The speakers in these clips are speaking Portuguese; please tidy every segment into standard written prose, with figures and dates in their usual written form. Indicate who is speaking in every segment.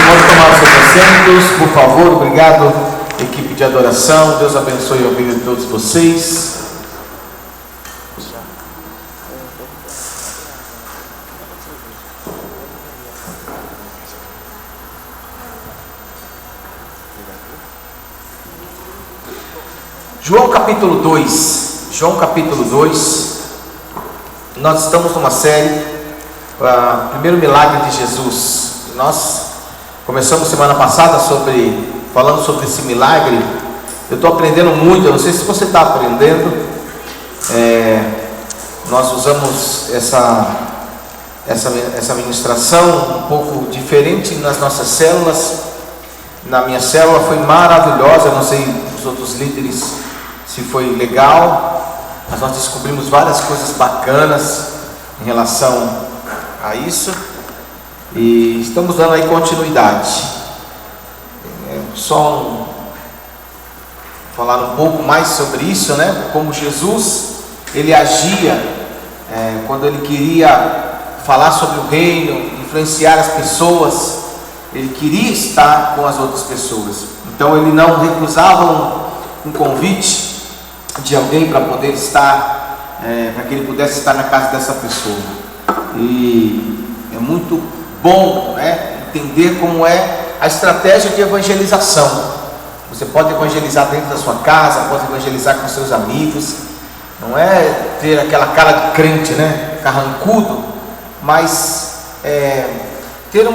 Speaker 1: Vamos tomar os seus assentos, por favor. Obrigado, equipe de adoração. Deus abençoe a vida de todos vocês. João capítulo 2. João capítulo 2. Nós estamos numa série para o primeiro milagre de Jesus. Nós começamos semana passada falando sobre esse milagre. Eu estou aprendendo muito, eu não sei se você está aprendendo. Nós usamos essa ministração um pouco diferente nas nossas células. Na minha célula foi maravilhosa, eu não sei os outros líderes se foi legal, mas nós descobrimos várias coisas bacanas em relação a isso e estamos dando aí continuidade. Falar um pouco mais sobre isso, né? Como Jesus ele agia quando ele queria falar sobre o reino, influenciar as pessoas. Ele queria estar com as outras pessoas, então ele não recusava um convite de alguém para poder estar, para que ele pudesse estar na casa dessa pessoa. E é muito bom, né, entender como é a estratégia de evangelização. Você pode evangelizar dentro da sua casa, pode evangelizar com seus amigos. Não é ter aquela cara de crente, né, carrancudo, mas ter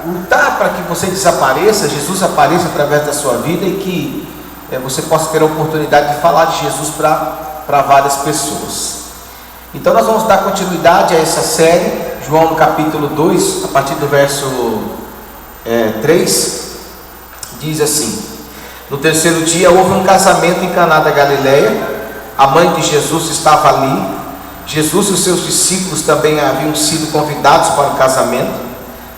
Speaker 1: lutar para que você desapareça, Jesus apareça através da sua vida e que você possa ter a oportunidade de falar de Jesus para várias pessoas. Então nós vamos dar continuidade a essa série. João no capítulo 2, a partir do verso 3, diz assim: no terceiro dia houve um casamento em Caná da Galileia. A mãe de Jesus estava ali. Jesus e os seus discípulos também haviam sido convidados para o casamento.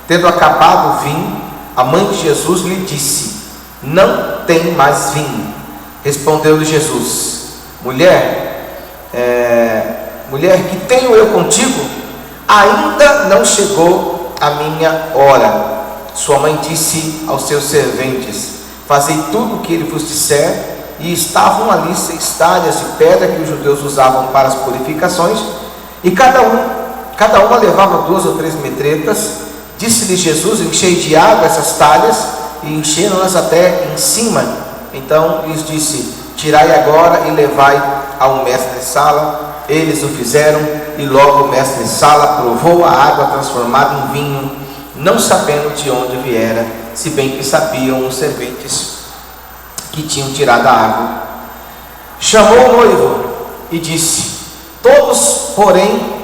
Speaker 1: Tendo acabado o vinho, a mãe de Jesus lhe disse: não tem mais vinho. Respondeu-lhe Jesus: mulher, que tenho eu contigo? Ainda não chegou a minha hora. Sua mãe disse aos seus serventes: fazei tudo o que ele vos disser. E estavam ali 6 talhas de pedra que os judeus usavam para as purificações, e cada uma levava 2 ou 3 metretas. Disse-lhe Jesus: enchei de água essas talhas, e encheram-nas até em cima. Então lhes disse: tirai agora e levai ao mestre de sala. Eles o fizeram, e logo o mestre de sala provou a água transformada em vinho, não sabendo de onde viera, se bem que sabiam os serventes que tinham tirado a água. Chamou o noivo e disse: todos, porém,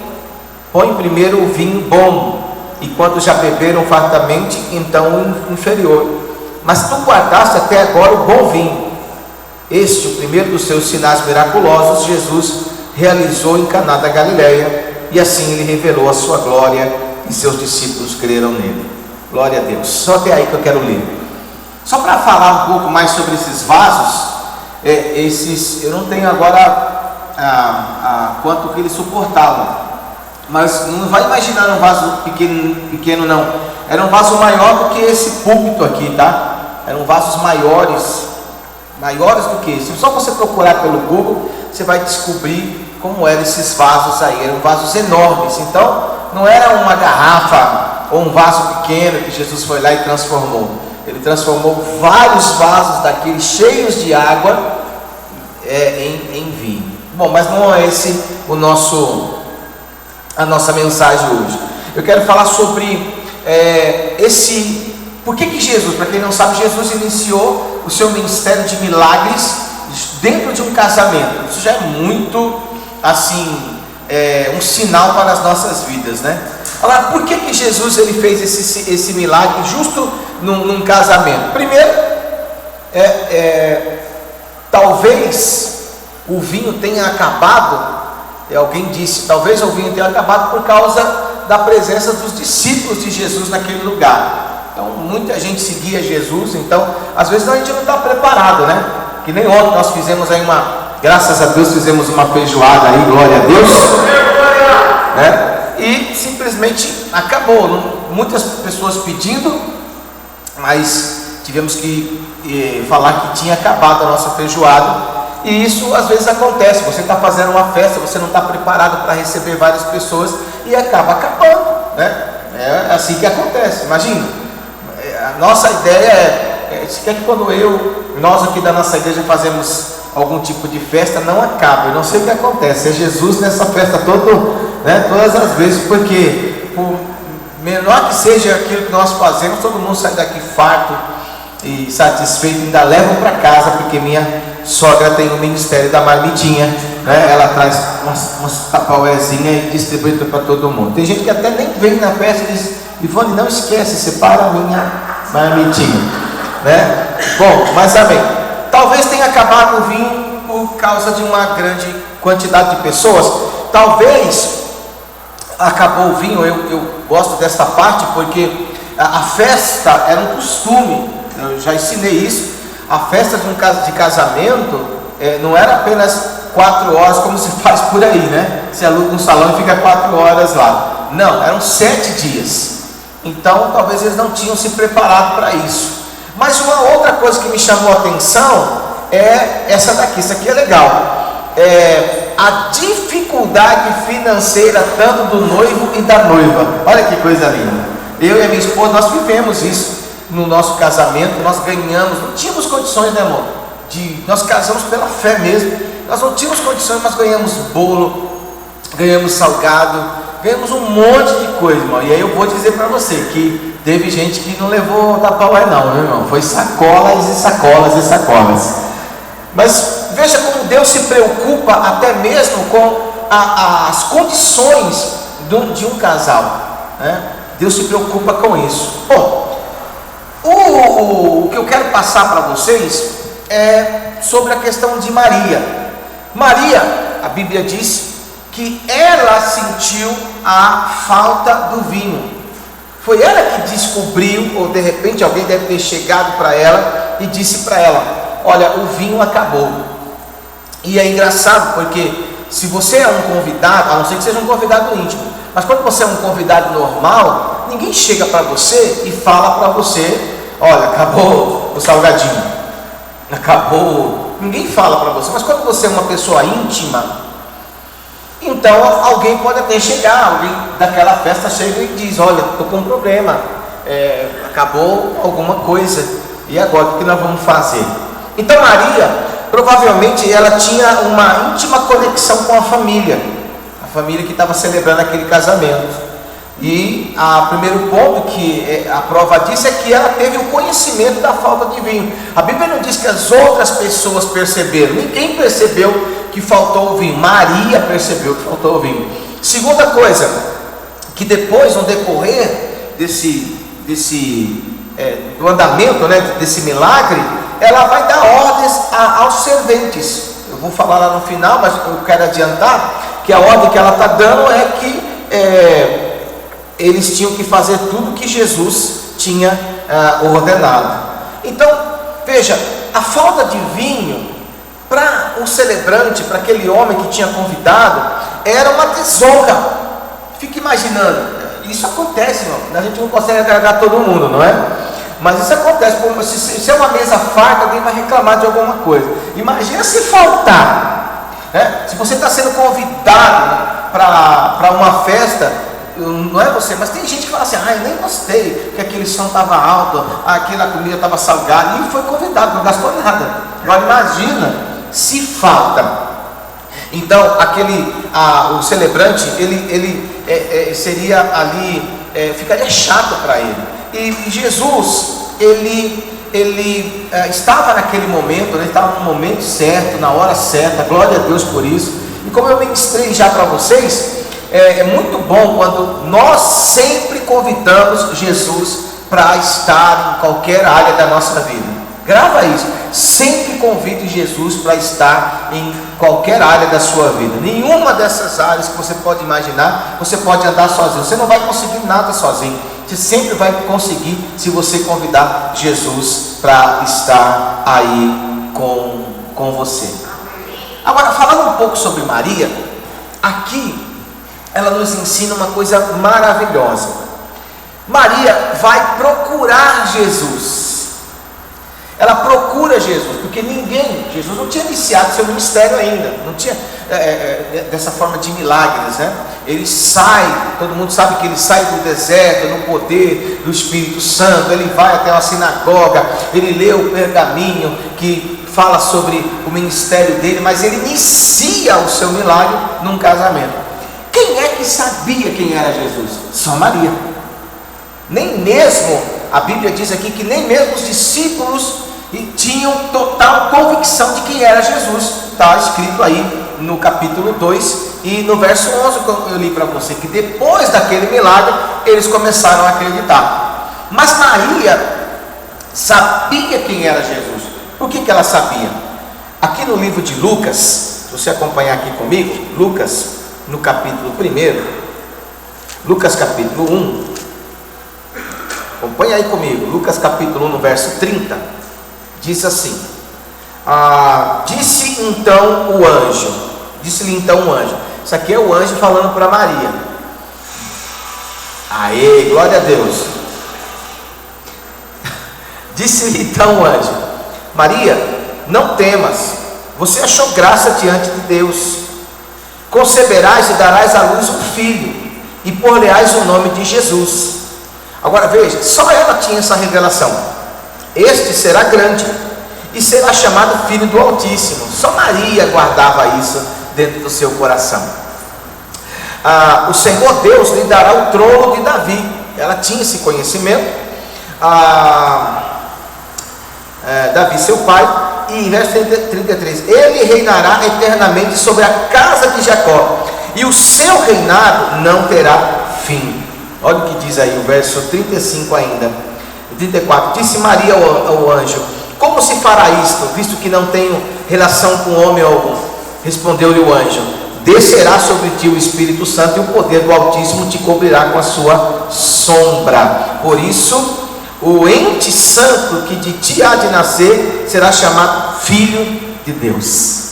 Speaker 1: põem primeiro o vinho bom, e quando já beberam fartamente, então o inferior. Mas tu guardaste até agora o bom vinho. Este, o primeiro dos seus sinais miraculosos, Jesus realizou em Caná da Galileia, e assim ele revelou a sua glória, e seus discípulos creram nele. Glória a Deus. Só até aí que eu quero ler. Só para falar um pouco mais sobre esses vasos, eu não tenho agora quanto que eles suportavam, mas não vai imaginar um vaso pequeno não. Era um vaso maior do que esse púlpito aqui, tá? Eram vasos maiores do que esse. Só você procurar pelo Google, você vai descobrir como eram esses vasos aí. Eram vasos enormes. Então, não era uma garrafa ou um vaso pequeno que Jesus foi lá e transformou. Ele transformou vários vasos daqueles cheios de água em vinho. Bom, mas não é esse a nossa mensagem hoje. Eu quero falar sobre por que Jesus, para quem não sabe, Jesus iniciou o seu ministério de milagres dentro de um casamento. Isso já é muito assim, um sinal para as nossas vidas, né? Agora, por que Jesus ele fez esse milagre justo num casamento? Primeiro, talvez o vinho tenha acabado. Alguém disse, talvez o vinho tenha acabado por causa da presença dos discípulos de Jesus naquele lugar. Então, muita gente seguia Jesus. Então, às vezes a gente não está preparado, né? Que nem ontem nós fizemos aí graças a Deus, fizemos uma feijoada aí, glória a Deus, né? E simplesmente acabou. Muitas pessoas pedindo, mas tivemos que falar que tinha acabado a nossa feijoada. E isso às vezes acontece, você está fazendo uma festa, você não está preparado para receber várias pessoas e acaba acabando, né? É assim que acontece. Imagina, a nossa ideia se quer que quando nós aqui da nossa igreja fazemos algum tipo de festa, não acaba. Eu não sei o que acontece, é Jesus nessa festa todas as vezes, porque por menor que seja aquilo que nós fazemos, todo mundo sai daqui farto e satisfeito, ainda levam para casa, porque minha sogra tem o ministério da marmitinha, né? Ela traz umas tapauezinhas e distribui para todo mundo. Tem gente que até nem vem na festa e diz: Ivone, não esquece, separa a minha marmitinha, né? Bom, mas amém. Talvez tenha acabado o vinho por causa de uma grande quantidade de pessoas. Talvez acabou o vinho. Eu gosto dessa parte porque a festa era um costume. Eu já ensinei isso. A festa de casamento não era apenas 4 horas como se faz por aí, né? Se aluga um salão e fica 4 horas lá. Não, eram 7 dias. Então talvez eles não tinham se preparado para isso. Mas uma outra coisa que me chamou a atenção é essa daqui. Isso aqui é legal. A dificuldade financeira tanto do noivo e da noiva. Olha que coisa linda. Eu e a minha esposa, nós vivemos isso no nosso casamento. Nós ganhamos, não tínhamos condições, né, amor? Nós casamos pela fé mesmo. Nós não tínhamos condições, mas ganhamos bolo, ganhamos salgado, ganhamos um monte de coisa, irmão. E aí eu vou dizer para você que teve gente que não levou tapaué não, meu irmão. Foi sacolas e sacolas e sacolas. Mas veja como Deus se preocupa até mesmo com as condições de um casal, né? Deus se preocupa com isso. Bom, o que eu quero passar para vocês é sobre a questão de Maria. Maria, a Bíblia diz que ela sentiu a falta do vinho. Foi ela que descobriu, ou de repente alguém deve ter chegado para ela e disse para ela: olha, o vinho acabou. E é engraçado porque se você é um convidado, a não ser que seja um convidado íntimo, mas quando você é um convidado normal, ninguém chega para você e fala para você: olha, acabou o salgadinho, acabou. Ninguém fala para você. Mas quando você é uma pessoa íntima, então alguém pode até chegar, alguém daquela festa chega e diz: olha, estou com um problema, acabou alguma coisa, e agora o que nós vamos fazer? Então Maria, provavelmente ela tinha uma íntima conexão com a família que estava celebrando aquele casamento. E o primeiro ponto que a prova disso é que ela teve o conhecimento da falta de vinho. A Bíblia não diz que as outras pessoas perceberam, ninguém percebeu que faltou o vinho. Maria percebeu que faltou o vinho. Segunda coisa, que depois, no decorrer do andamento, né, desse milagre, ela vai dar ordens aos serventes. Eu vou falar lá no final, mas eu quero adiantar que a ordem que ela está dando é que eles tinham que fazer tudo que Jesus tinha ordenado. Então, veja, a falta de vinho para o celebrante, para aquele homem que tinha convidado, era uma desonra. Fique imaginando, isso acontece, irmão. A gente não consegue agradar todo mundo, não é? Mas isso acontece. Se é uma mesa farta, alguém vai reclamar de alguma coisa. Imagina se faltar, né? Se você está sendo convidado para uma festa, não é você, mas tem gente que fala assim: eu nem gostei, que aquele som estava alto, aquela comida estava salgada, e foi convidado, não gastou nada. Agora imagina se falta. Então o celebrante, ele seria ali, ficaria chato para ele. E Jesus, ele estava naquele momento, ele estava no momento certo, na hora certa. Glória a Deus por isso. E como eu ministrei já para vocês, é muito bom quando nós sempre convidamos Jesus para estar em qualquer área da nossa vida. Grava isso. Sempre convide Jesus para estar em qualquer área da sua vida. Nenhuma dessas áreas que você pode imaginar, você pode andar sozinho. Você não vai conseguir nada sozinho. Você sempre vai conseguir se você convidar Jesus para estar aí com você. Agora, falando um pouco sobre Maria, aqui ela nos ensina uma coisa maravilhosa. Maria vai procurar Jesus. Ela procura Jesus, porque Jesus não tinha iniciado seu ministério ainda, não tinha dessa forma de milagres, né? Ele sai, todo mundo sabe que ele sai do deserto no poder do Espírito Santo. Ele vai até uma sinagoga, ele lê o pergaminho que fala sobre o ministério dele, mas ele inicia o seu milagre num casamento. Quem é que sabia quem era Jesus? Só Maria. Nem mesmo, a Bíblia diz aqui que nem mesmo os discípulos tinham total convicção de quem era Jesus. Está escrito aí no capítulo 2 e no verso 11 que eu li para você, que depois daquele milagre eles começaram a acreditar. Mas Maria sabia quem era Jesus. Por que ela sabia? Aqui no livro de Lucas, se você acompanhar aqui comigo, Lucas no capítulo 1, Lucas capítulo 1, acompanha aí comigo, Lucas capítulo 1 no verso 30, diz assim: disse-lhe então o anjo, isso aqui é o anjo falando para Maria. Aê, glória a Deus. Disse-lhe então o anjo: Maria, não temas, você achou graça diante de Deus, conceberás e darás à luz um filho, e por-lhe-ás o nome de Jesus. Agora veja, só ela tinha essa revelação. Este será grande e será chamado Filho do Altíssimo. Só Maria guardava isso dentro do seu coração. O Senhor Deus lhe dará o trono de Davi. Ela tinha esse conhecimento. Davi, seu pai. E verso 33: ele reinará eternamente sobre a casa de Jacó, e o seu reinado não terá fim. Olha o que diz aí o verso 35 ainda, 34. Disse Maria ao anjo: como se fará isto, visto que não tenho relação com homem algum? Respondeu-lhe o anjo: descerá sobre ti o Espírito Santo, e o poder do Altíssimo te cobrirá com a sua sombra. Por isso, o ente santo que de ti há de nascer será chamado Filho de Deus.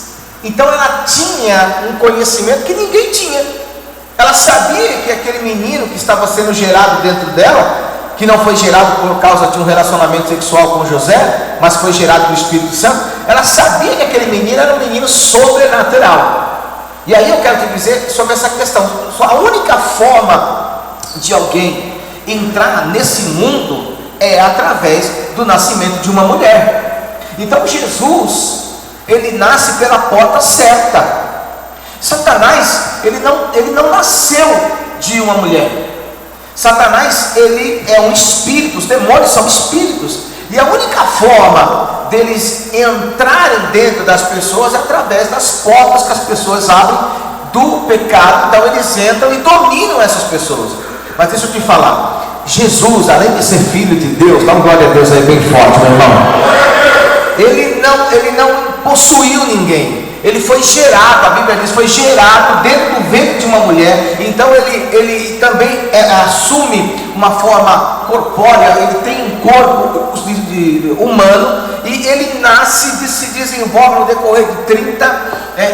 Speaker 1: Então ela tinha um conhecimento que ninguém tinha. Ela sabia que aquele menino que estava sendo gerado dentro dela, que não foi gerado por causa de um relacionamento sexual com José, mas foi gerado pelo Espírito Santo, ela sabia que aquele menino era um menino sobrenatural. E aí eu quero te dizer sobre essa questão. A única forma de alguém entrar nesse mundo é através do nascimento de uma mulher. Então Jesus, ele nasce pela porta certa. Satanás, ele não nasceu de uma mulher. Satanás, ele é um espírito, os demônios são espíritos, e a única forma deles entrarem dentro das pessoas é através das portas que as pessoas abrem do pecado. Então eles entram e dominam essas pessoas. Mas deixa eu te falar, Jesus, além de ser filho de Deus, dá uma glória a Deus aí bem forte, meu irmão, ele não possuiu ninguém. Ele foi gerado, a Bíblia diz, foi gerado dentro do ventre de uma mulher. Então ele também assume uma forma corpórea, ele tem um corpo humano, e ele nasce e se desenvolve no decorrer de 30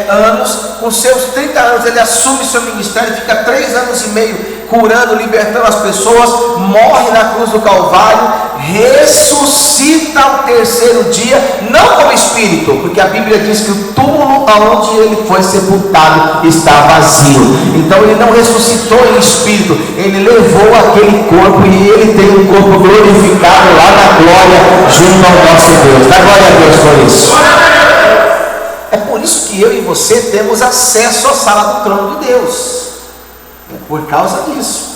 Speaker 1: anos. Com seus 30 anos ele assume seu ministério, fica 3 anos e meio curando, libertando as pessoas, morre na cruz do Calvário, ressuscita ao terceiro dia, não como espírito, porque a Bíblia diz que o túmulo aonde ele foi sepultado está vazio. Então ele não ressuscitou em espírito, ele levou aquele corpo, e ele tem um corpo glorificado lá na glória junto ao nosso Deus. Dá glória a Deus por isso. É por isso que eu e você temos acesso à sala do trono de Deus. É por causa disso.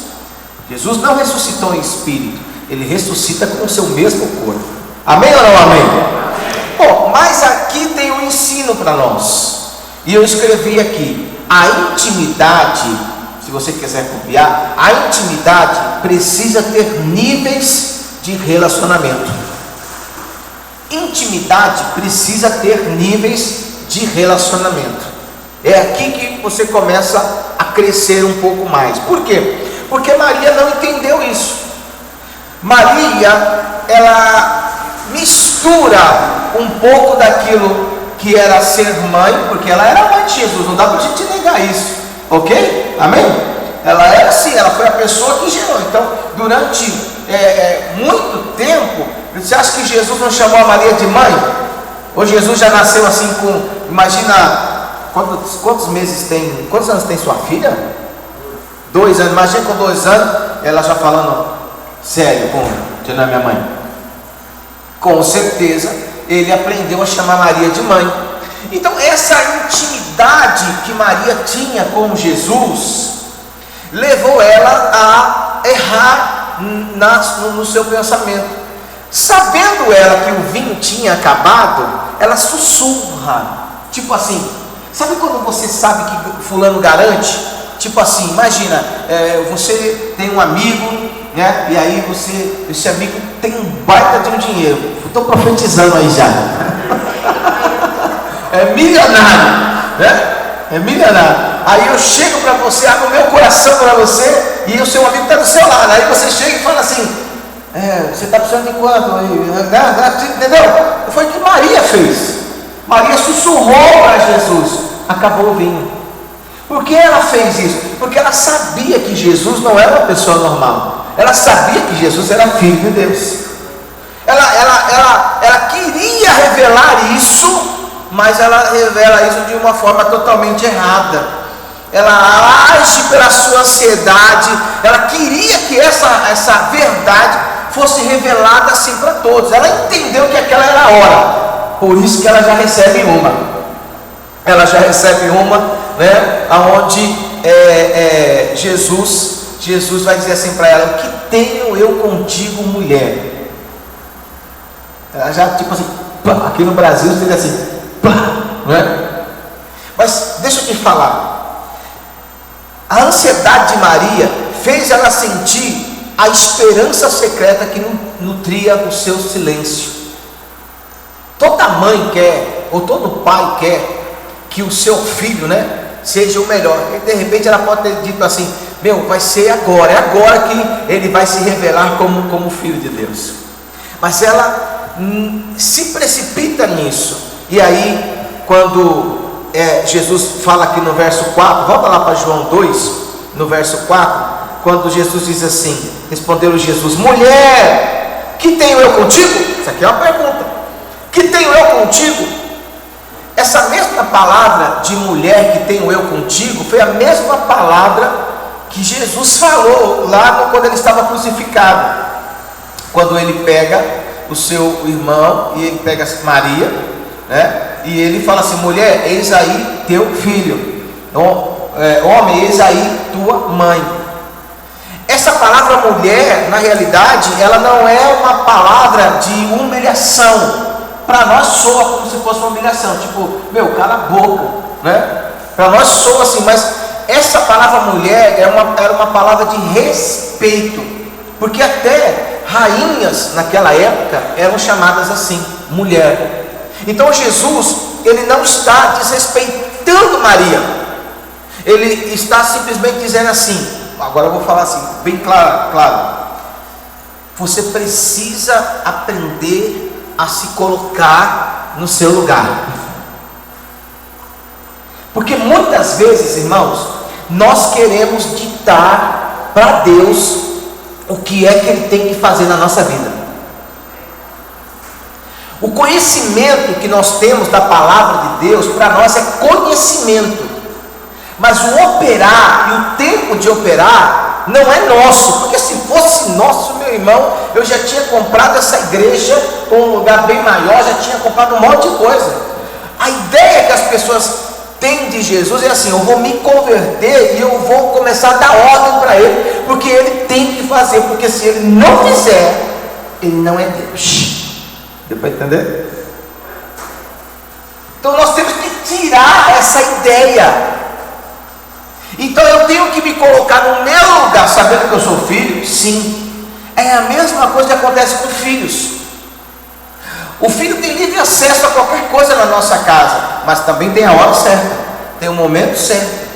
Speaker 1: Jesus não ressuscitou em espírito, ele ressuscita com o seu mesmo corpo. Amém ou não amém? Bom, mas aqui tem um ensino para nós, e eu escrevi aqui: a intimidade, se você quiser copiar, a intimidade precisa ter níveis de relacionamento. Intimidade precisa ter níveis de relacionamento. É aqui que você começa a crescer um pouco mais. Por quê? Porque Maria não entendeu isso. Maria, ela mistura um pouco daquilo que era ser mãe, porque ela era mãe de Jesus, não dá para a gente negar isso, ok? Amém? ela era assim, ela foi a pessoa que gerou. Então, durante muito tempo, você acha que Jesus não chamou a Maria de mãe? Ou Jesus já nasceu assim com, imagina, quantos meses tem, quantos anos tem sua filha? 2 anos, imagina com 2 anos, ela já falando sério, você não é minha mãe. Com certeza, ele aprendeu a chamar Maria de mãe. Então, essa intimidade que Maria tinha com Jesus, levou ela a errar no seu pensamento. Sabendo ela que o vinho tinha acabado, ela sussurra, tipo assim, sabe quando você sabe que fulano garante? Tipo assim, imagina, você tem um amigo, né? E aí esse amigo tem um baita de um dinheiro. Estou profetizando aí já. É milionário, né? É milionário. Aí eu chego para você, abro o meu coração para você, e o seu amigo está do seu lado. Aí você chega e fala assim: você está precisando de quanto? Entendeu? Foi o que Maria fez. Maria sussurrou para Jesus, acabou o vinho. Por que ela fez isso? Porque ela sabia que Jesus não era uma pessoa normal. Ela sabia que Jesus era filho de Deus. Ela queria revelar isso, mas ela revela isso de uma forma totalmente errada. Ela age pela sua ansiedade. Ela queria que essa verdade fosse revelada assim para todos. Ela entendeu que aquela era a hora, por isso que ela já recebe uma. Ela já recebe uma, né? Aonde Jesus vai dizer assim para ela: o que tenho eu contigo, mulher? Ela já tipo assim, pá, aqui no Brasil seria assim, pá, não é? Mas deixa eu te falar, a ansiedade de Maria fez ela sentir a esperança secreta que nutria o seu silêncio. Toda mãe quer, ou todo pai quer, que o seu filho, né, seja o melhor. E de repente ela pode ter dito assim: vai ser agora, é agora que ele vai se revelar como filho de Deus. Mas ela se precipita nisso. E aí, quando Jesus fala aqui no verso 4, volta lá para João 2, no verso 4, quando Jesus diz assim, respondeu Jesus: mulher, que tenho eu contigo? Isso aqui é uma pergunta. Que tenho eu contigo? Essa mesma palavra de mulher, que tenho eu contigo, foi a mesma palavra que Jesus falou lá quando ele estava crucificado. Quando ele pega o seu irmão e ele pega Maria, né? E ele fala assim: mulher, eis aí teu filho. Homem, eis aí tua mãe. Essa palavra mulher, na realidade, ela não é uma palavra de humilhação. Para nós soa como se fosse uma humilhação, tipo, cala a boca, né? Para nós soa assim, mas essa palavra mulher era uma palavra de respeito, porque até rainhas naquela época eram chamadas assim, mulher. Então Jesus, ele não está desrespeitando Maria, ele está simplesmente dizendo assim, agora eu vou falar assim, bem claro, você precisa aprender a se colocar no seu lugar. Porque muitas vezes, irmãos, nós queremos ditar para Deus o que é que Ele tem que fazer na nossa vida. O conhecimento que nós temos da palavra de Deus, para nós é conhecimento, mas o operar e o tempo de operar não é nosso, porque se fosse nosso, meu irmão, eu já tinha comprado essa igreja com um lugar bem maior, já tinha comprado um monte de coisa. A ideia que as pessoas têm de Jesus é assim: eu vou me converter e eu vou começar a dar ordem para Ele, porque Ele tem que fazer, porque se Ele não fizer, Ele não é Deus. Deu para entender? Então nós temos que tirar essa ideia. Então eu tenho que me colocar no meu lugar, sabendo que eu sou filho? Sim. É a mesma coisa que acontece com filhos. O filho tem livre acesso a qualquer coisa na nossa casa, mas também tem a hora certa, tem o momento certo.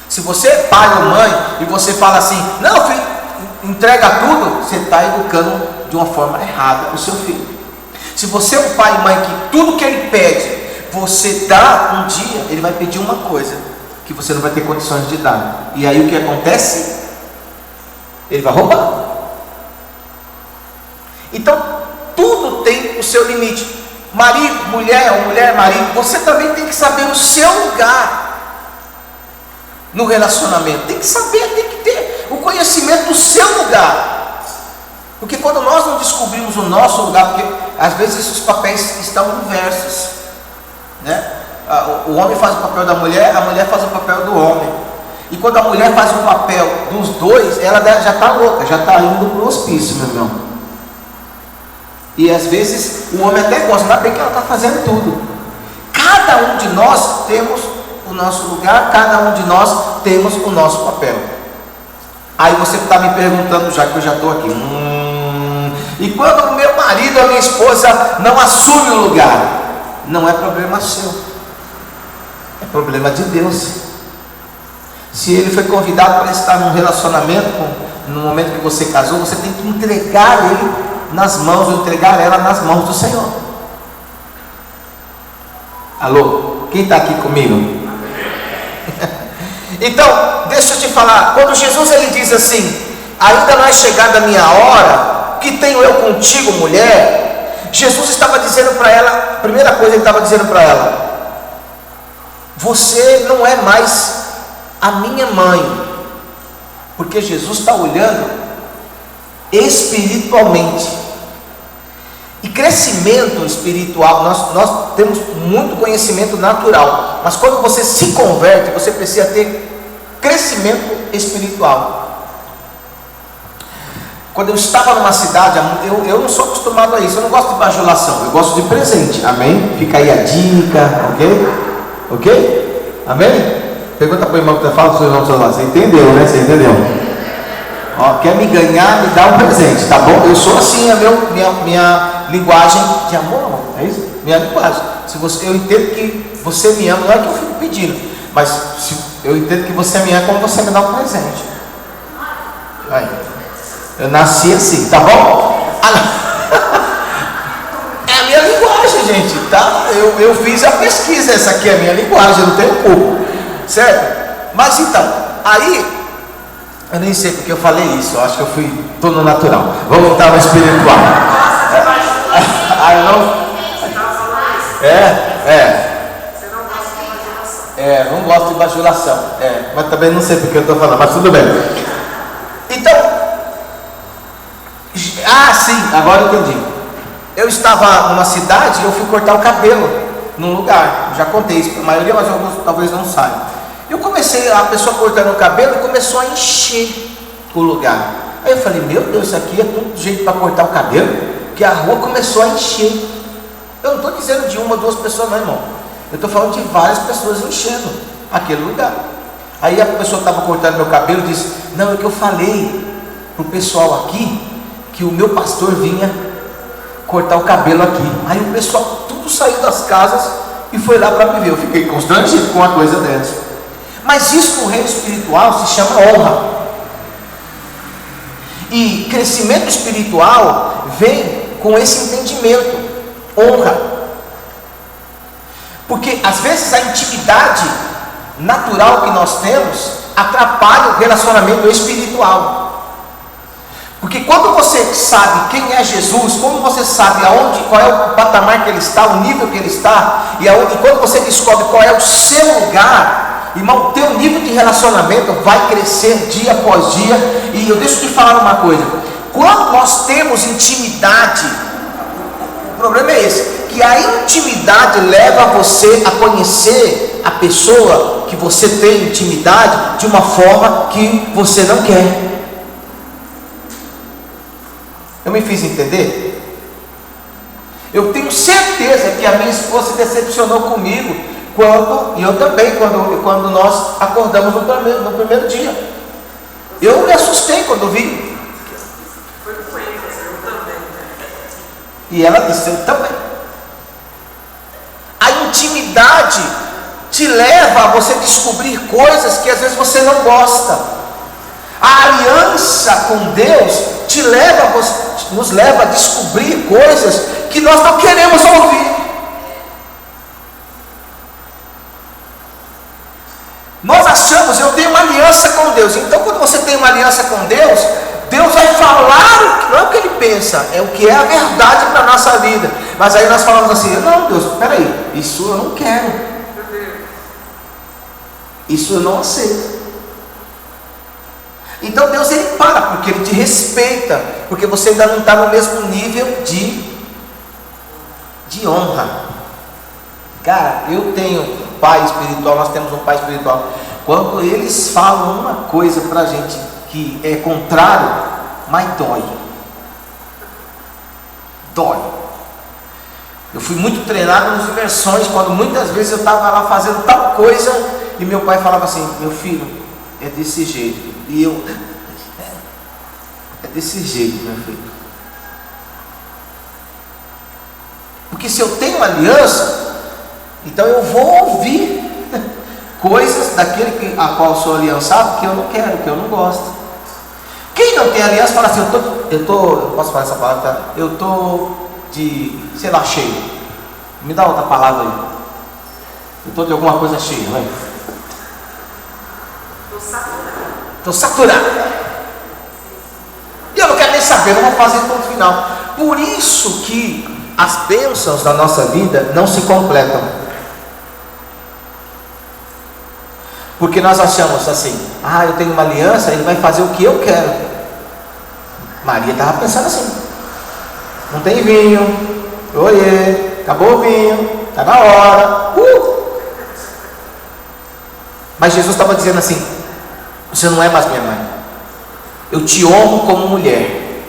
Speaker 1: Se você é pai ou mãe e você fala assim: não, filho, entrega tudo, você está educando de uma forma errada o seu filho. Se você é um pai e mãe que tudo que ele pede, você dá, um dia ele vai pedir uma coisa que você não vai ter condições de dar. E aí o que acontece? Ele vai roubar. Então, tudo tem o seu limite. Marido, mulher, ou mulher, marido, você também tem que saber o seu lugar no relacionamento. Tem que saber, tem que ter o conhecimento do seu lugar. Porque quando nós não descobrimos o nosso lugar, porque às vezes os papéis estão inversos, né? O homem faz o papel da mulher, a mulher faz o papel do homem. E quando a mulher faz o papel dos dois, ela já está louca, já está indo para o hospício, meu irmão. E às vezes o homem até gosta, não é bem que ela está fazendo tudo. Cada um de nós temos o nosso lugar, cada um de nós temos o nosso papel. Aí você está me perguntando, já que eu já estou aqui, e quando o meu marido, a minha esposa não assume o lugar? Não é problema seu, é problema de Deus. Se ele foi convidado para estar num relacionamento, no momento que você casou, você tem que entregar ele nas mãos, ou entregar ela nas mãos do Senhor. Alô? Quem está aqui comigo? Então, deixa eu te falar, quando Jesus ele diz assim, ainda não é chegada a minha hora, que tenho eu contigo, mulher? Jesus estava dizendo para ela, a primeira coisa ele estava dizendo para ela, você não é mais a minha mãe, porque Jesus está olhando espiritualmente. E crescimento espiritual, nós temos muito conhecimento natural, mas quando você se converte, você precisa ter crescimento espiritual. Quando eu estava numa cidade, eu não sou acostumado a isso, eu não gosto de bajulação, eu gosto de presente, amém? Fica aí a dica, ok? Ok? Amém? Pergunta para o irmão que fala para o seu irmão do seu lado, você entendeu, né? Você entendeu? Ó, quer me ganhar, me dá um presente, tá bom? Eu sou assim, minha linguagem de amor, amor, é isso? Minha linguagem. Eu entendo que você me ama, não é que eu fico pedindo, mas eu entendo que você me ama quando você me dá um presente. Aí, eu nasci assim, tá bom? É a minha linguagem, gente, tá? Eu fiz a pesquisa, essa aqui é a minha linguagem, eu não tenho culpa, certo? Mas então, aí eu nem sei porque eu falei isso, eu acho que eu estou no natural. Vamos voltar no espiritual. Não gosto de bajulação. Mas também não sei porque eu estou falando, mas tudo bem. Então, sim, agora eu entendi. Eu estava numa cidade e eu fui cortar o cabelo num lugar. Já contei isso para a maioria, mas alguns talvez não saibam. Eu comecei, a pessoa cortando o cabelo e começou a encher o lugar. Aí eu falei, meu Deus, isso aqui é tudo jeito para cortar o cabelo, que a rua começou a encher. Eu não estou dizendo de uma ou duas pessoas, não, irmão. Eu estou falando de várias pessoas enchendo aquele lugar. Aí a pessoa estava cortando meu cabelo e disse, não, é que eu falei para o pessoal aqui que o meu pastor vinha cortar o cabelo aqui. Aí o pessoal tudo saiu das casas e foi lá para me ver. Eu fiquei constrangido com uma coisa dessa. Mas isso no reino espiritual se chama honra. E crescimento espiritual vem com esse entendimento, honra. Porque às vezes a intimidade natural que nós temos atrapalha o relacionamento espiritual. Porque quando você sabe quem é Jesus, como você sabe qual é o patamar que ele está, o nível que ele está, e quando você descobre qual é o seu lugar, irmão, o teu nível de relacionamento vai crescer dia após dia. E eu deixo te falar uma coisa, quando nós temos intimidade, o problema é esse, que a intimidade leva você a conhecer a pessoa que você tem intimidade de uma forma que você não quer. Eu me fiz entender? Eu tenho certeza que a minha esposa se decepcionou comigo e eu também, quando nós acordamos no primeiro dia. Eu me assustei quando vi.
Speaker 2: Foi com ênfase, eu também.
Speaker 1: E ela disse, eu também. A intimidade te leva a você descobrir coisas que às vezes você não gosta. A aliança com Deus nos leva a descobrir coisas que nós não queremos ouvir. Nós Deus. Então, quando você tem uma aliança com Deus, Deus vai falar, não é o que Ele pensa, é o que é a verdade para a nossa vida. Mas aí nós falamos assim: não, Deus, peraí, isso eu não quero, isso eu não aceito. Então Deus, Ele para, porque Ele te respeita, porque você ainda não está no mesmo nível de honra. Cara, eu tenho um pai espiritual, nós temos um pai espiritual. Quando eles falam uma coisa para a gente que é contrário, mas dói. Eu fui muito treinado nas imersões, quando muitas vezes eu estava lá fazendo tal coisa, e meu pai falava assim: meu filho, é desse jeito. E eu, é desse jeito, meu filho. Porque se eu tenho aliança, então eu vou ouvir coisas daquele a qual eu sou aliançado que eu não quero, que eu não gosto. Quem não tem aliança fala assim: eu posso falar essa palavra, tá? Eu estou de, sei lá, cheio. Me dá outra palavra aí. Eu estou de alguma coisa cheia, vai. Estou saturado. E eu não quero nem saber, não vou fazer ponto final. Por isso que as bênçãos da nossa vida não se completam. Porque nós achamos assim: eu tenho uma aliança, Ele vai fazer o que eu quero. Maria estava pensando assim: não tem vinho, oiê, acabou o vinho, está na hora. Mas Jesus estava dizendo assim: você não é mais minha mãe, eu te honro como mulher,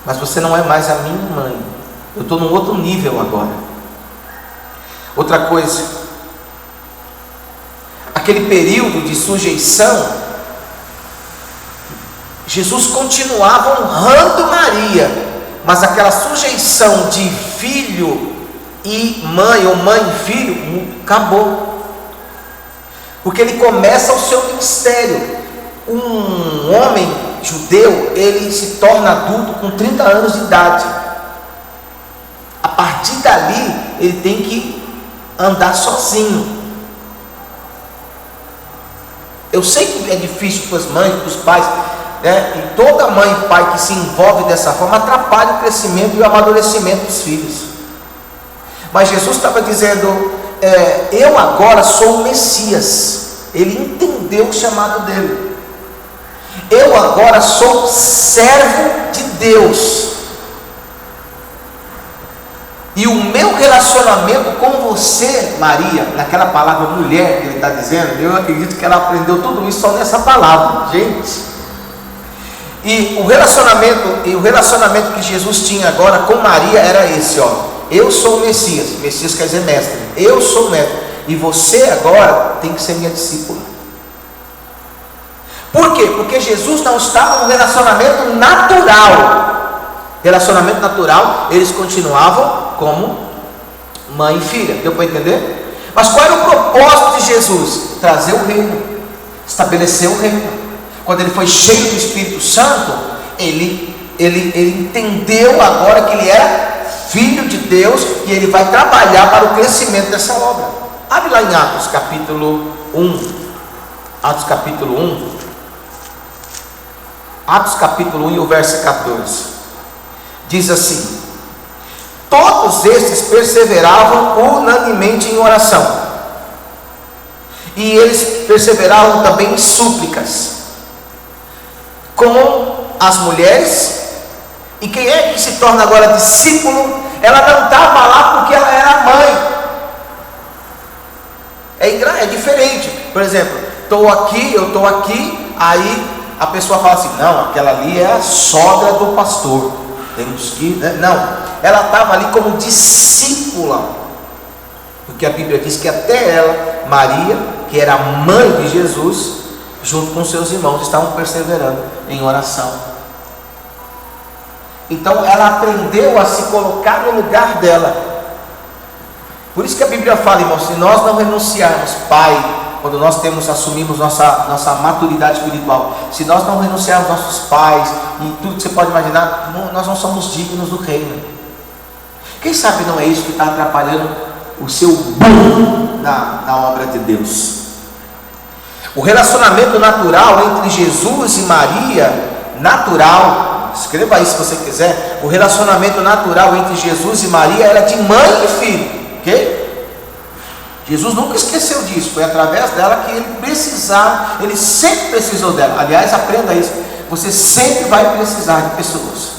Speaker 1: mas você não é mais a minha mãe, eu estou num outro nível agora. Outra coisa, aquele período de sujeição, Jesus continuava honrando Maria, mas aquela sujeição de filho e mãe, ou mãe e filho, acabou. Porque ele começa o seu ministério. Um homem judeu, ele se torna adulto com 30 anos de idade. A partir dali, ele tem que andar sozinho. Eu sei que é difícil para as mães, para os pais, né? E toda mãe e pai que se envolve dessa forma atrapalha o crescimento e o amadurecimento dos filhos. Mas Jesus estava dizendo: eu agora sou o Messias. Ele entendeu o chamado dele. Eu agora sou servo de Deus. E o meu relacionamento com você, Maria, naquela palavra mulher que ele está dizendo, eu acredito que ela aprendeu tudo isso só nessa palavra, gente. E o relacionamento que Jesus tinha agora com Maria era esse, ó: eu sou o Messias. Messias quer dizer mestre. Eu sou o mestre. E você agora tem que ser minha discípula. Por quê? Porque Jesus não estava no relacionamento natural. Relacionamento natural, eles continuavam como mãe e filha. Deu para entender? Mas qual era o propósito de Jesus? Trazer o reino, estabelecer o reino. Quando ele foi cheio do Espírito Santo, ele entendeu agora que ele era filho de Deus, e ele vai trabalhar para o crescimento dessa obra. Abre lá em Atos capítulo 1. Atos capítulo 1. Atos capítulo 1 e o verso 14. Diz assim: todos estes perseveravam unanimemente em oração, e eles perseveravam também em súplicas com as mulheres. E quem é que se torna agora discípulo? Ela não estava lá porque ela era mãe. É diferente. Por exemplo, eu estou aqui, aí a pessoa fala assim: não, aquela ali é a sogra do pastor, temos que, né? Não, ela estava ali como discípula, porque a Bíblia diz que até ela, Maria, que era mãe de Jesus, junto com seus irmãos, estavam perseverando em oração. Então ela aprendeu a se colocar no lugar dela. Por isso que a Bíblia fala, irmãos, se nós não renunciarmos, pai, quando nós assumimos nossa maturidade espiritual, se nós não renunciarmos nossos pais e tudo que você pode imaginar, nós não somos dignos do reino. Quem sabe não é isso que está atrapalhando o seu boom na obra de Deus? O relacionamento natural entre Jesus e Maria, natural, escreva aí se você quiser, o relacionamento natural entre Jesus e Maria era de mãe e filho, ok? Jesus nunca esqueceu disso, foi através dela que ele precisava, ele sempre precisou dela. Aliás, aprenda isso, você sempre vai precisar de pessoas.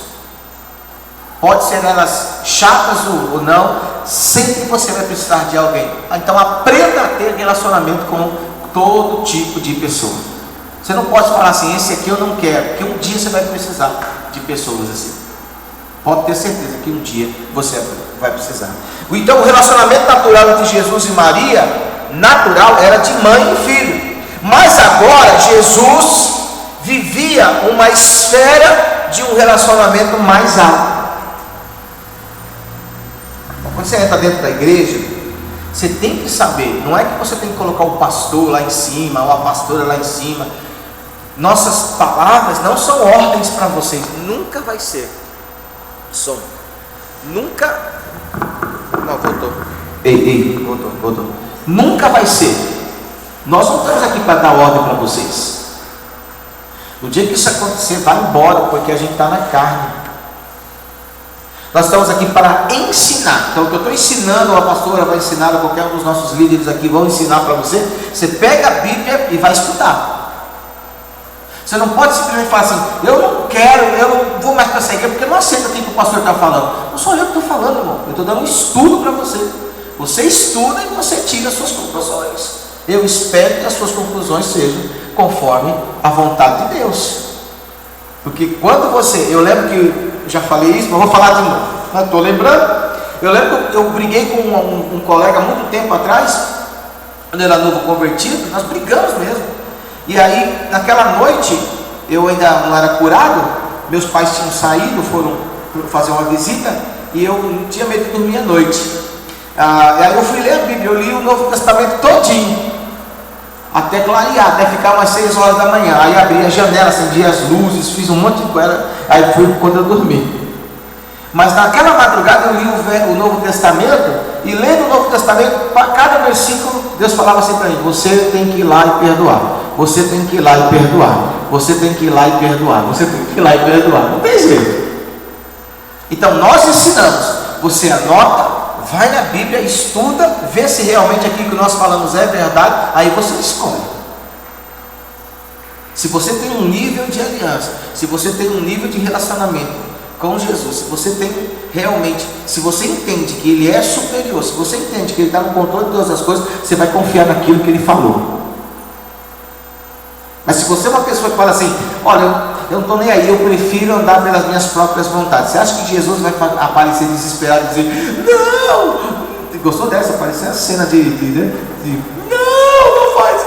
Speaker 1: Pode ser elas chatas ou não, sempre você vai precisar de alguém. Então aprenda a ter relacionamento com todo tipo de pessoa. Você não pode falar assim, esse aqui eu não quero, porque um dia você vai precisar de pessoas assim. Pode ter certeza que um dia você vai precisar. Então o relacionamento natural entre Jesus e Maria, natural, era de mãe e filho. Mas agora Jesus vivia uma esfera de um relacionamento mais alto. Quando você entra dentro da igreja, você tem que saber, não é que você tem que colocar o pastor lá em cima, ou a pastora lá em cima. Nossas palavras não são ordens para vocês, nunca vai ser. Som. Nunca. Não, voltou. Ei, voltou. Nunca vai ser. Nós não estamos aqui para dar ordem para vocês. No dia que isso acontecer, vai embora, porque a gente está na carne. Nós estamos aqui para ensinar. Então o que eu estou ensinando, ou a pastora vai ensinar, ou qualquer um dos nossos líderes aqui vão ensinar para você. Você pega a Bíblia e vai estudar. Você não pode simplesmente falar assim, eu não vou mais para essa igreja, porque eu não aceito aquilo que o pastor está falando. Não sou eu que estou falando, irmão. Eu estou dando um estudo para você. Você estuda e você tira as suas conclusões. Eu espero que as suas conclusões sejam conforme a vontade de Deus. Porque quando você, eu lembro que eu já falei isso, mas vou falar de novo. Estou lembrando. Eu lembro que eu briguei com um colega há muito tempo atrás, quando eu era novo convertido, nós brigamos mesmo. E aí, naquela noite, eu ainda não era curado, meus pais tinham saído, foram fazer uma visita, e eu não tinha medo de dormir à noite. E aí eu fui ler a Bíblia, eu li o Novo Testamento todinho, até clarear, até ficar umas 6 horas da manhã. Aí abri a janela, acendi as luzes, fiz um monte de coisa, aí fui quando eu dormi. Mas naquela madrugada eu li o Novo Testamento, e lendo o Novo Testamento, para cada versículo, Deus falava assim para mim, você tem que ir lá e perdoar. Você tem que ir lá e perdoar. Você tem que ir lá e perdoar. Você tem que ir lá e perdoar. Não tem jeito. Então nós ensinamos. Você anota, vai na Bíblia, estuda, vê se realmente aquilo que nós falamos é verdade. Aí você escolhe. Se você tem um nível de aliança, se você tem um nível de relacionamento com Jesus, se você tem realmente, se você entende que Ele é superior, se você entende que Ele está no controle de todas as coisas, você vai confiar naquilo que Ele falou. Mas se você é uma pessoa que fala assim, olha, eu não estou nem aí, eu prefiro andar pelas minhas próprias vontades. Você acha que Jesus vai aparecer desesperado e dizer, não! Gostou dessa? Parecia a cena de não faz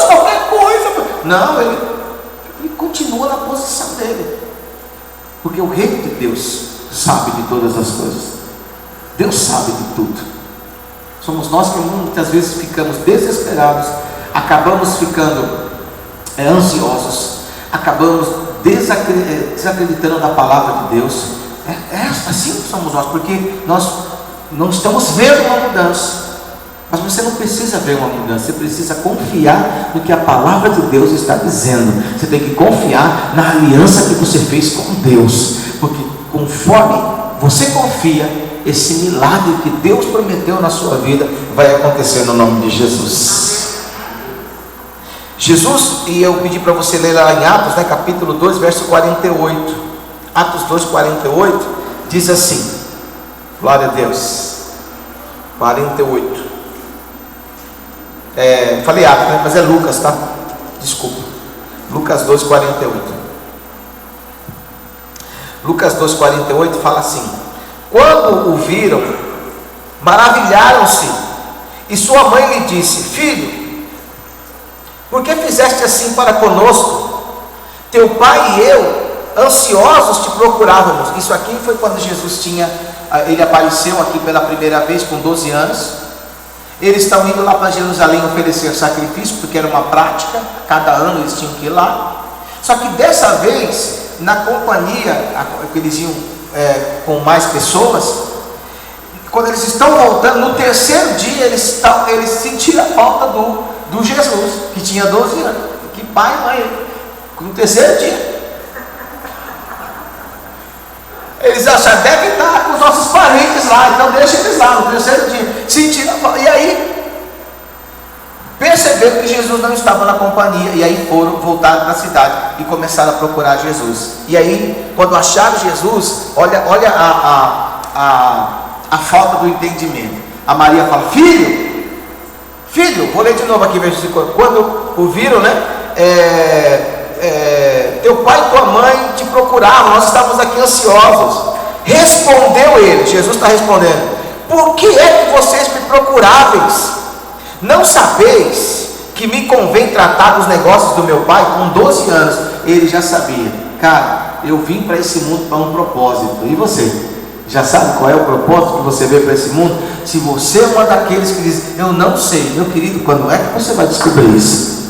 Speaker 1: qualquer coisa. Não, ele continua na posição dele. Porque o reino de Deus sabe de todas as coisas. Deus sabe de tudo. Somos nós que muitas vezes ficamos desesperados, acabamos ficando ansiosos, acabamos desacreditando da palavra de Deus. Assim somos nós, porque nós não estamos vendo uma mudança. Mas você não precisa ver uma mudança, você precisa confiar no que a palavra de Deus está dizendo. Você tem que confiar na aliança que você fez com Deus, porque conforme você confia, esse milagre que Deus prometeu na sua vida vai acontecer no nome de Jesus. Jesus, e eu pedi para você ler lá em Atos, capítulo 2, verso 48. Atos 2, 48 diz assim, glória a Deus, 48. Falei Atos, mas é Lucas, tá? Desculpa. Lucas 2, 48. Lucas 2, 48 fala assim: quando o viram, maravilharam-se, e sua mãe lhe disse: filho, por que fizeste assim para conosco? Teu pai e eu, ansiosos, te procurávamos. Isso aqui foi quando Jesus ele apareceu aqui pela primeira vez com 12 anos. Eles estão indo lá para Jerusalém oferecer sacrifício, porque era uma prática, cada ano eles tinham que ir lá. Só que dessa vez, na companhia, eles iam com mais pessoas, quando eles estão voltando, no terceiro dia, eles sentiram a falta do Jesus, que tinha 12 anos. Que pai e mãe, no terceiro dia. Eles acharam, deve estar com os nossos parentes lá, então deixa eles lá no terceiro dia. Sentiram, e aí perceberam que Jesus não estava na companhia, e aí voltaram para a cidade e começaram a procurar Jesus. E aí, quando acharam Jesus, olha a falta do entendimento. A Maria fala: filho, vou ler de novo aqui, versículo 5. Quando o viram, né? Teu pai e tua mãe te procuravam, nós estávamos aqui ansiosos. Respondeu ele, Jesus está respondendo: por que é que vocês me procuráveis? Não sabeis que me convém tratar dos negócios do meu pai? Com 12 anos, ele já sabia. Cara, eu vim para esse mundo para um propósito. E você? Já sabe qual é o propósito que você veio para esse mundo? Se você é uma daqueles que diz: eu não sei, meu querido, quando é que você vai descobrir isso?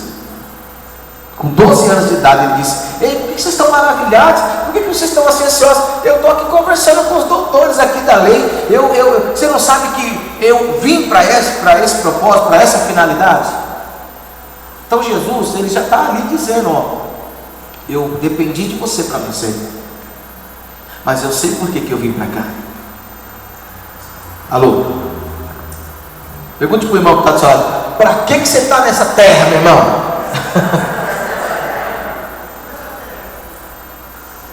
Speaker 1: Com 12 anos de idade ele disse: ei, por que vocês estão maravilhados? Por que vocês estão assim ansiosos? Eu estou aqui conversando com os doutores aqui da lei. Você não sabe que eu vim para esse propósito, para essa finalidade? Então Jesus, ele já está ali dizendo: ó, eu dependi de você para vencer, mas eu sei por que eu vim para cá. Alô? Pergunte para o irmão que está do seu lado: para que você está nessa terra, meu irmão?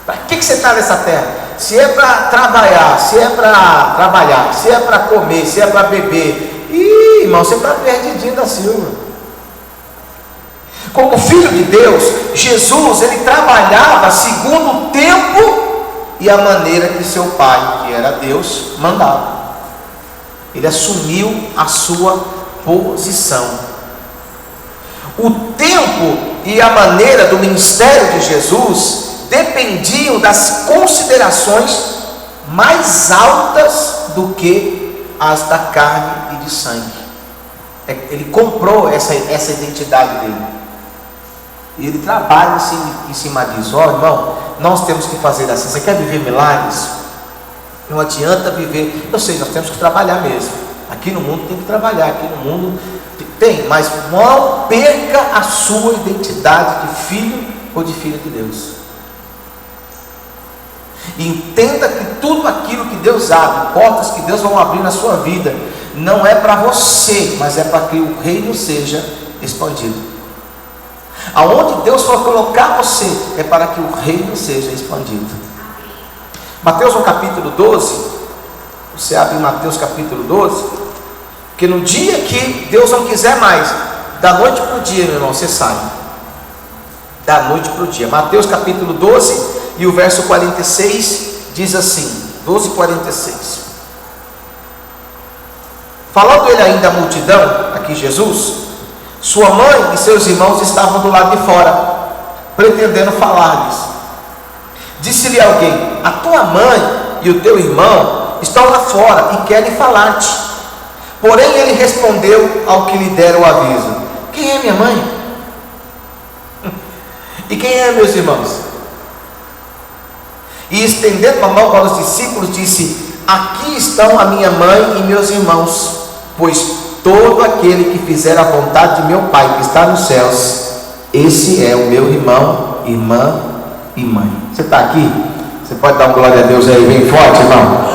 Speaker 1: Para que você está nessa terra? Se é para trabalhar, se é para comer, se é para beber, irmão, você está perdidinho da Silva. Como filho de Deus, Jesus, ele trabalhava segundo o tempo e a maneira que seu pai, que era Deus, mandava. Ele assumiu a sua posição. O tempo e a maneira do ministério de Jesus dependiam das considerações mais altas do que as da carne e de sangue. Ele comprou essa identidade dele, e ele trabalha em cima disso. Ó, irmão, nós temos que fazer assim. Você quer viver milagres? Não adianta viver. Eu sei, nós temos que trabalhar mesmo. Aqui no mundo tem que trabalhar, aqui no mundo tem, mas não perca a sua identidade de filho ou de filha de Deus. Entenda que tudo aquilo que Deus abre, portas que Deus vai abrir na sua vida, não é para você, mas é para que o reino seja expandido. Aonde Deus for colocar você, é para que o reino seja expandido. Mateus no capítulo 12, você abre em Mateus capítulo 12, porque no dia que Deus não quiser mais, da noite para o dia, meu irmão, você sai. Da noite para o dia. Mateus capítulo 12 e o verso 46 diz assim, 12:46. Falando ele ainda à multidão, aqui Jesus, sua mãe e seus irmãos estavam do lado de fora, pretendendo falar-lhes. Disse-lhe alguém: a tua mãe e o teu irmão estão lá fora e querem falar-te. Porém ele respondeu ao que lhe deram o aviso: quem é minha mãe? E quem é meus irmãos? E estendendo a mão para os discípulos, disse: aqui estão a minha mãe e meus irmãos, pois todo aquele que fizer a vontade de meu Pai que está nos céus, esse é o meu irmão, irmã e mãe. Você está aqui? Você pode dar uma glória a Deus aí bem forte, irmão?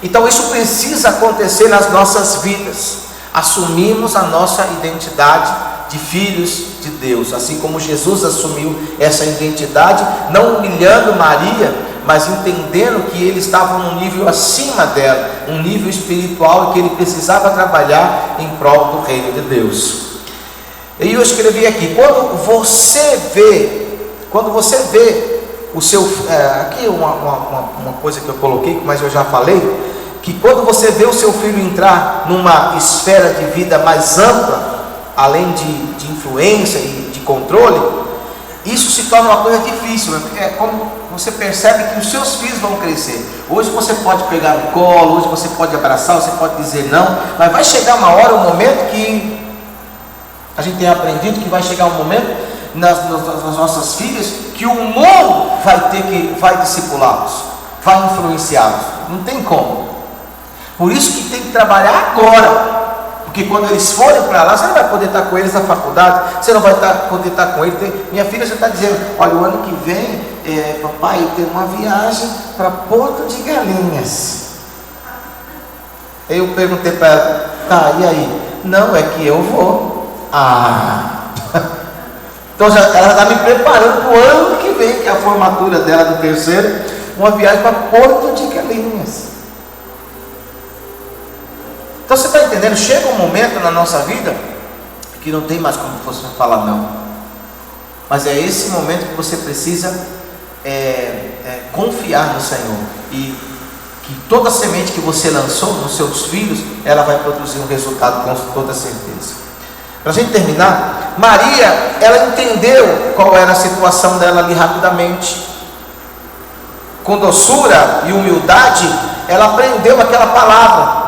Speaker 1: Então isso precisa acontecer nas nossas vidas. Assumirmos a nossa identidade de filhos de Deus, assim como Jesus assumiu essa identidade, não humilhando Maria, mas entendendo que ele estava num nível acima dela, um nível espiritual, e que ele precisava trabalhar em prol do reino de Deus. E eu escrevi aqui: quando você vê o seu, aqui uma coisa que eu coloquei, mas eu já falei, que quando você vê o seu filho entrar numa esfera de vida mais ampla, além de influência e de controle, isso se torna uma coisa difícil. É como você percebe que os seus filhos vão crescer. Hoje você pode pegar no colo, hoje você pode abraçar, você pode dizer não, mas vai chegar uma hora, um momento que a gente tem aprendido que vai chegar um momento nas nossas filhas que o mundo vai discipulá-los, vai influenciá-los. Não tem como. Por isso que tem que trabalhar agora. Porque quando eles forem para lá, você não vai poder estar com eles na faculdade, você não vai poder estar com eles. Minha filha já está dizendo, olha, o ano que vem, papai, tem uma viagem para Porto de Galinhas. Aí eu perguntei para ela, tá, e aí? Não, é que eu vou. Então ela está me preparando para o ano que vem, que é a formatura dela do terceiro, uma viagem para Porto de Galinhas. Então você está entendendo? Chega um momento na nossa vida que não tem mais como você falar não. Mas é esse momento que você precisa confiar no Senhor. E que toda semente que você lançou nos seus filhos, ela vai produzir um resultado com toda certeza. Para a gente terminar, Maria, ela entendeu qual era a situação dela ali rapidamente. Com doçura e humildade, ela aprendeu aquela palavra.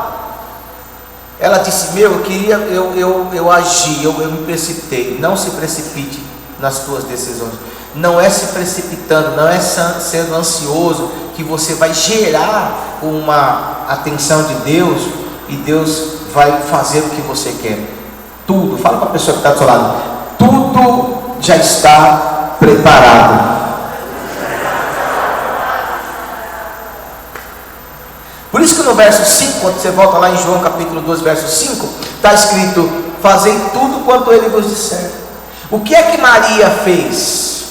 Speaker 1: Ela disse, eu agi, eu me precipitei. Não se precipite nas tuas decisões. Não é se precipitando, não é sendo ansioso que você vai gerar uma atenção de Deus e Deus vai fazer o que você quer. Tudo, fala para a pessoa que está do seu lado, tudo já está preparado. Por isso que no verso 5, quando você volta lá em João capítulo 2, verso 5, está escrito, fazei tudo quanto ele vos disser. O que é que Maria fez?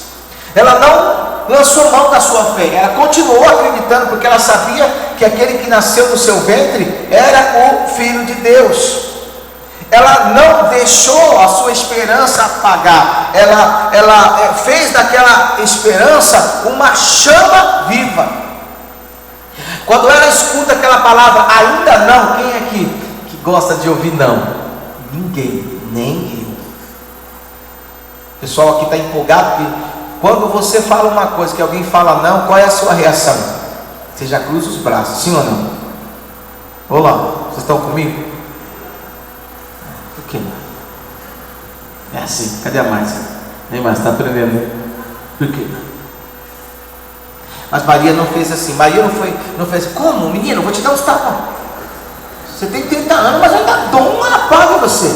Speaker 1: Ela não lançou mão da sua fé, ela continuou acreditando, porque ela sabia que aquele que nasceu no seu ventre era o Filho de Deus. Ela não deixou a sua esperança apagar, ela fez daquela esperança uma chama viva. Quando ela escuta aquela palavra, ainda não, quem é que gosta de ouvir não? Ninguém, nem eu. O pessoal aqui está empolgado, porque quando você fala uma coisa que alguém fala não, qual é a sua reação? Você já cruza os braços, sim ou não? Olá, vocês estão comigo? Por que não? É assim, cadê a Márcia? Vem mais, está aprendendo? Por que não? Mas Maria não fez assim. Maria não fez, como, menino, vou te dar uns tapas. Você tem 30 anos, mas eu ainda dou uma lapada em você.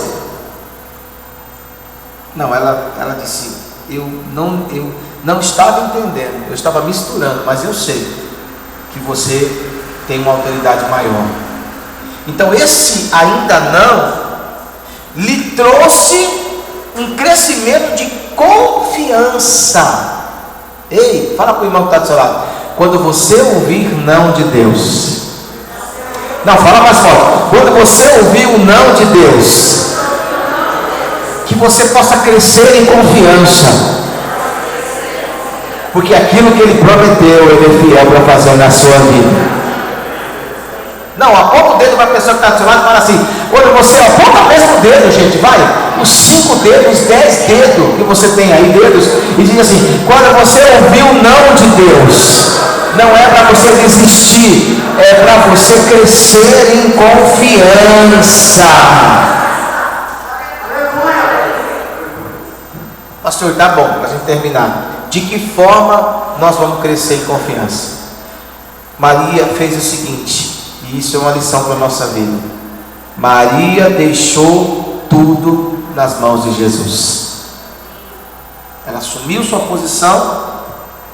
Speaker 1: Não, ela disse, eu não estava entendendo, eu estava misturando, mas eu sei que você tem uma autoridade maior. Então esse ainda não lhe trouxe um crescimento de confiança. Ei, fala para o irmão que está do seu lado. Quando você ouvir não de Deus, não, fala mais forte. Quando você ouvir o não de Deus, que você possa crescer em confiança, porque aquilo que Ele prometeu, Ele é fiel para fazer na sua vida. Não, aponta o dedo para a pessoa que está do seu lado e fala assim, quando você aponta mesmo o dedo, gente, vai, os 5 dedos, 10 dedos que você tem aí, dedos, e diz assim, quando você ouvir o não de Deus, não é para você desistir, é para você crescer em confiança. Pastor, tá bom, para a gente terminar. De que forma nós vamos crescer em confiança? Maria fez o seguinte, e isso é uma lição para a nossa vida. Maria deixou tudo nas mãos de Jesus. Ela assumiu sua posição,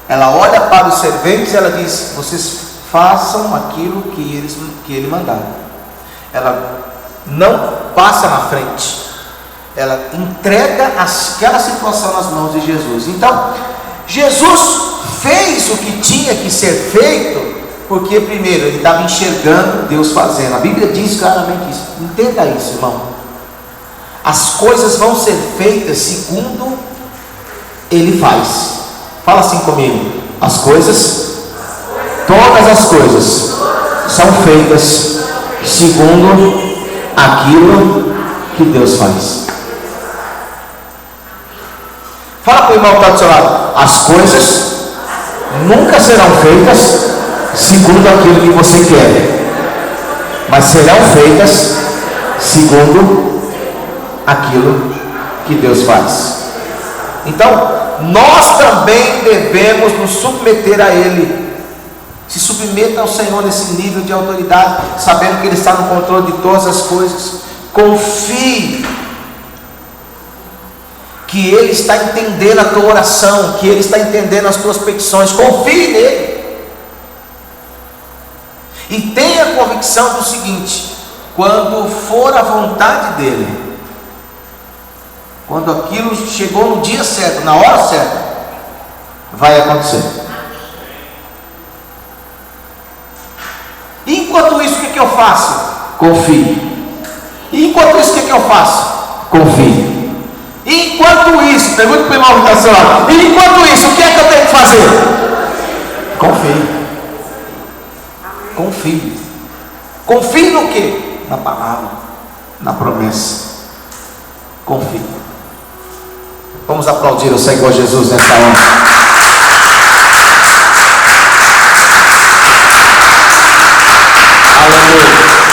Speaker 1: ela olha para os serventes e ela diz, vocês façam aquilo que ele mandar. Ela não passa na frente, ela entrega aquela situação nas mãos de Jesus. Então, Jesus fez o que tinha que ser feito, porque primeiro, ele estava enxergando Deus fazendo. A Bíblia diz claramente isso. Entenda isso, irmão. As coisas vão ser feitas segundo Ele faz. Fala assim comigo. As coisas, todas as coisas, são feitas segundo aquilo que Deus faz. Fala para o irmão que está do seu lado. As coisas nunca serão feitas segundo aquilo que você quer, mas serão feitas segundo aquilo que Deus faz. Então, nós também devemos nos submeter a Ele. Se submeta ao Senhor nesse nível de autoridade, sabendo que Ele está no controle de todas as coisas. Confie que Ele está entendendo a tua oração, que Ele está entendendo as tuas petições. Confie nele. E tenha a convicção do seguinte: quando for a vontade dEle, quando aquilo chegou no dia certo, na hora certa, vai acontecer. E enquanto isso, o que eu faço? Confie. E enquanto isso, o que eu faço? Confie. E enquanto isso, pergunta para o irmão que está seu lado, e enquanto isso, o que é que eu tenho que fazer? Confie. Confie. Confie no quê? Na palavra, na promessa. Confie. Vamos aplaudir o Senhor Jesus nessa hora. Aleluia.